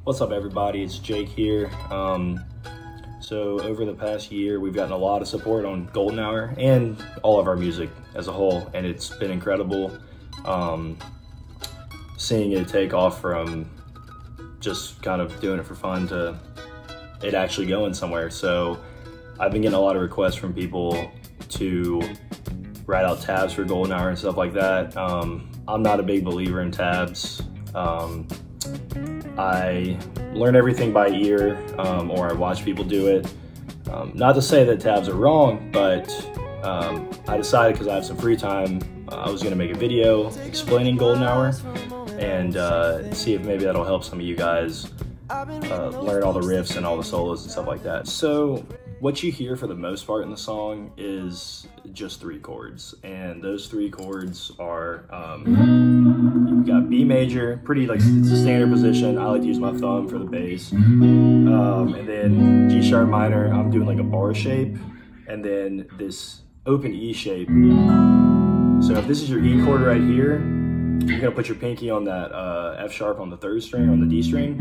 What's up, everybody? It's Jake here. So over the past year, we've gotten a lot of support on Golden Hour and all of our music as a whole, and it's been incredible seeing it take off from just kind of doing it for fun to it actually going somewhere. So I've been getting a lot of requests from people to write out tabs for Golden Hour and stuff like that. I'm not a big believer in tabs. I learn everything by ear, or I watch people do it. Not to say that tabs are wrong, but I decided because I have some free time, I was gonna make a video explaining Golden Hour and see if maybe that'll help some of you guys learn all the riffs and all the solos and stuff like that. So what you hear for the most part in the song is just 3 chords, and those 3 chords are you've got B major, pretty like it's a standard position. I like to use my thumb for the bass, and then G sharp minor. I'm doing like a bar shape, and then this open E shape. So if this is your E chord right here, you're gonna put your pinky on that F sharp on the 3rd string, or on the D string.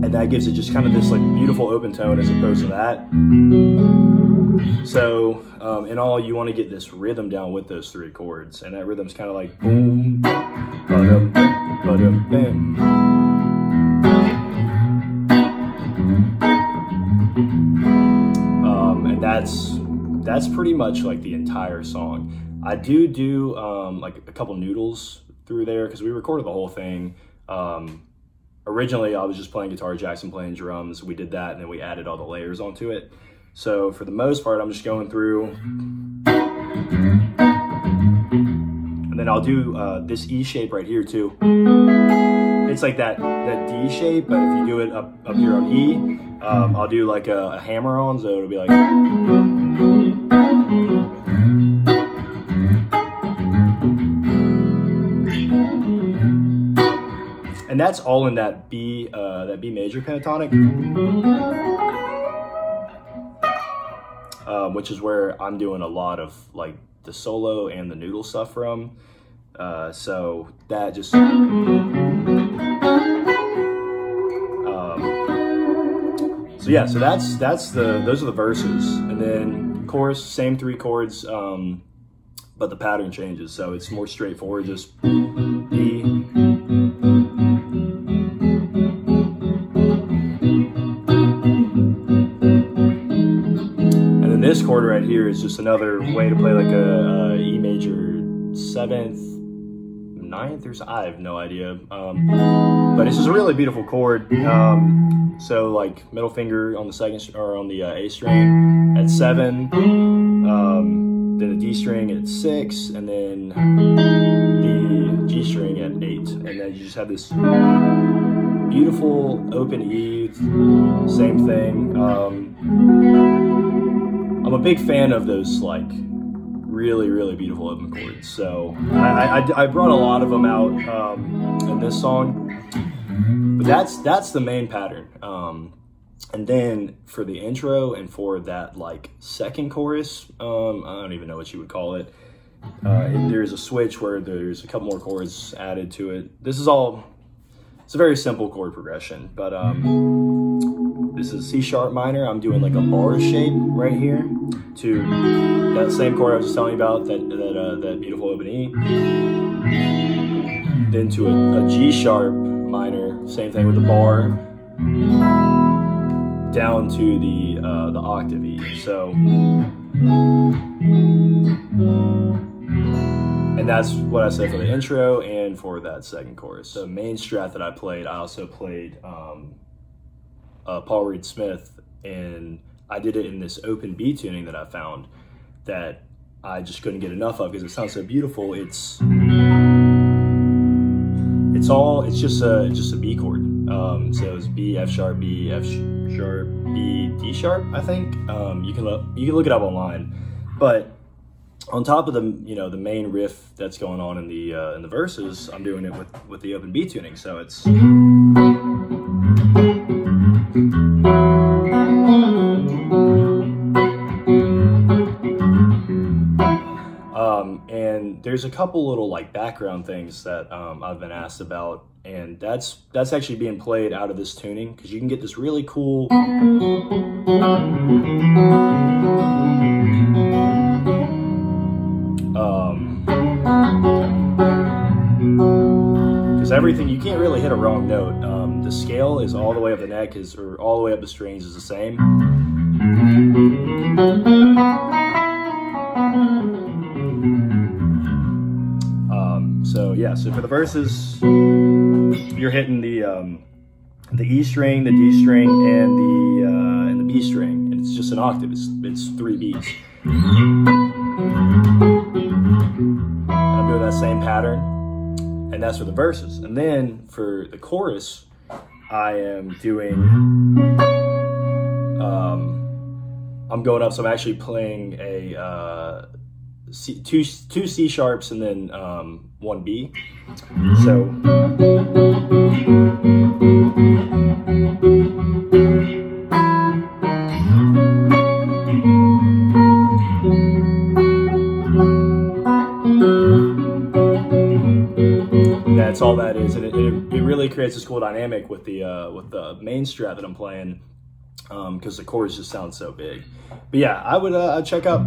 And that gives it just kind of this like beautiful open tone as opposed to that. So in all, you want to get this rhythm down with those 3 chords, and that rhythm's kind of like boom, ba-dum, ba-dum, bam. And that's pretty much like the entire song. I do like a couple noodles through there because we recorded the whole thing. Originally, I was just playing guitar, Jackson playing drums. We did that, and then we added all the layers onto it. So for the most part, I'm just going through. And then I'll do this E shape right here too. It's like that D shape, but if you do it up here on E, I'll do like a hammer on, so it'll be like. And that's all in that B major pentatonic, which is where I'm doing a lot of like the solo and the noodle stuff from. So that just, so yeah, so those are the verses, and then chorus, same 3 chords, but the pattern changes, so it's more straightforward, just B. This chord right here is just another way to play like a E major 7th, 9th, or I have no idea. But it's just a really beautiful chord. So like middle finger on the 2nd, or on the A string at 7, then the D string at 6, and then the G string at 8. And then you just have this beautiful open E, same thing. I'm a big fan of those like really beautiful open chords. So I brought a lot of them out in this song, but that's the main pattern. And then for the intro and for that like 2nd chorus, I don't even know what you would call it. There's a switch where there's a couple more chords added to it. It's a very simple chord progression, but this is C sharp minor. I'm doing like a bar shape right here to that same chord I was just telling you about, that beautiful open E. Then to a G sharp minor, same thing with the bar, down to the octave E. So, and that's what I said for the intro and for that 2nd chorus. The main strat that I played, I also played Paul Reed Smith, and I did it in this open B tuning that I found that I just couldn't get enough of because it sounds so beautiful. It's just a B chord. So it's B, F sharp, B, F sharp, B, D sharp, I think. You can look it up online, but on top of the the main riff that's going on in the verses, I'm doing it with the open B tuning. So it's and there's a couple little like background things that I've been asked about, and that's actually being played out of this tuning, because you can get this really cool because everything, you can't really hit a wrong note. The scale is all the way up the neck or all the way up the strings is the same. So yeah, so for the verses, you're hitting the E string, the D string, and the B string, and it's just an octave. It's 3 beats. And I'm doing that same pattern, and that's for the verses. And then for the chorus, I am doing, I'm going up, so I'm actually playing a two C sharps and then 1 B. So that's all that is, and it really creates this cool dynamic with the main strat that I'm playing, because the chords just sound so big. But yeah, I would check out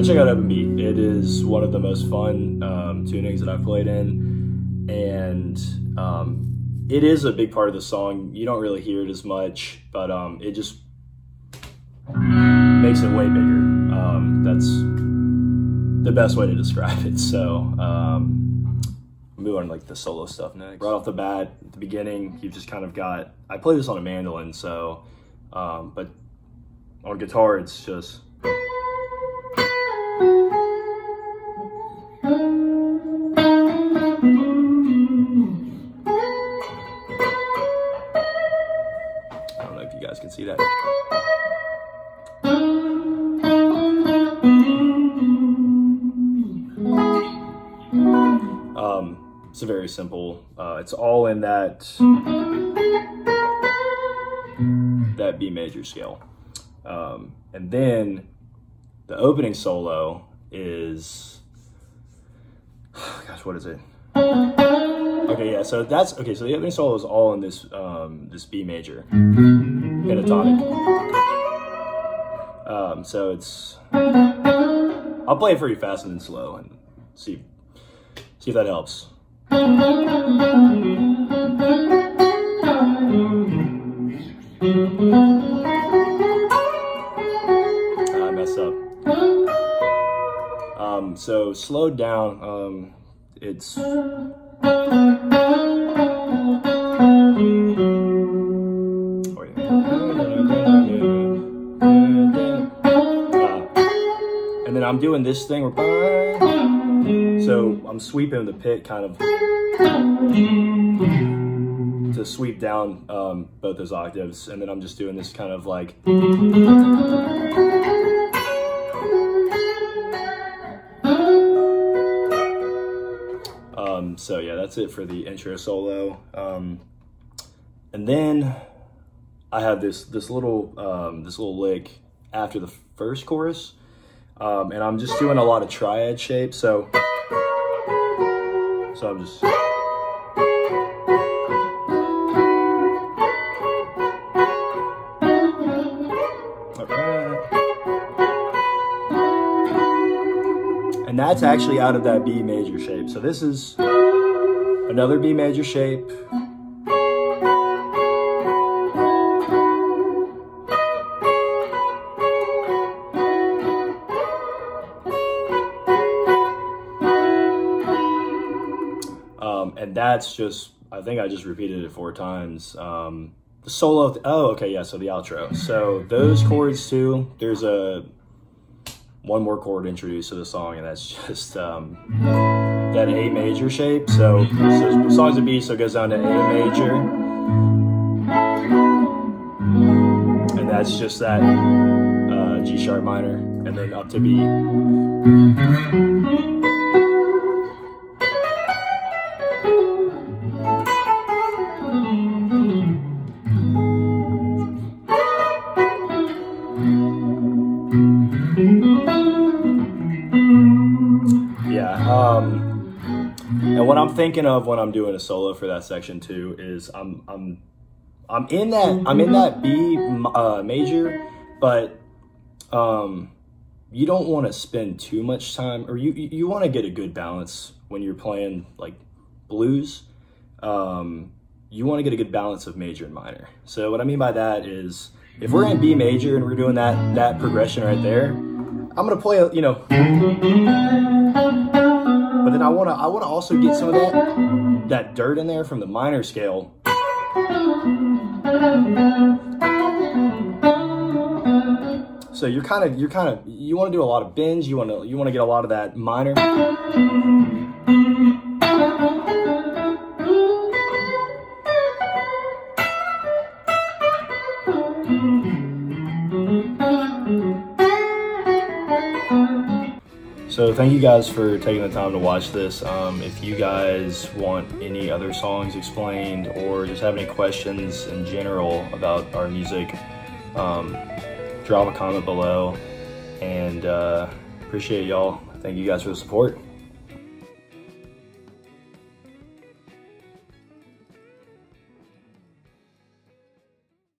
Open B. It is one of the most fun tunings that I've played in, and it is a big part of the song. You don't really hear it as much, but it just makes it way bigger. That's the best way to describe it. So move on to like the solo stuff next. Right off the bat, at the beginning, you've just kind of got, I play this on a mandolin, so but on guitar it's just can see that. It's a very simple, it's all in that B major scale. And then the opening solo is, gosh, what is it? Okay, yeah, so that's, okay, so the opening solo is all in this, this B major, pentatonic. So it's, I'll play it pretty fast and then slow and see if that helps. I messed up. So slowed down, it's and then I'm doing this thing where, so I'm sweeping the pick kind of to sweep down both those octaves, and then I'm just doing this kind of like so yeah, that's it for the intro solo. And then I have this little lick after the first chorus, and I'm just doing a lot of triad shapes. So I'm just and that's actually out of that B major shape. So this is another B major shape. And that's just, I think I just repeated it 4 times. The solo, oh, okay, yeah, so the outro. So those chords too, there's one more chord introduced to the song, and that's just that A major shape. So the song's a B, so it goes down to A major. And that's just that G sharp minor, and then up to B. And what I'm thinking of when I'm doing a solo for that section too is I'm in that B major, but you don't want to spend too much time, or you want to get a good balance when you're playing like blues. You want to get a good balance of major and minor. So what I mean by that is, if we're in B major and we're doing that progression right there, I'm gonna play, you know, but then I wanna also get some of that dirt in there from the minor scale. So you want to do a lot of bends. You want to get a lot of that minor. So thank you guys for taking the time to watch this. If you guys want any other songs explained, or just have any questions in general about our music, drop a comment below, and appreciate y'all. Thank you guys for the support.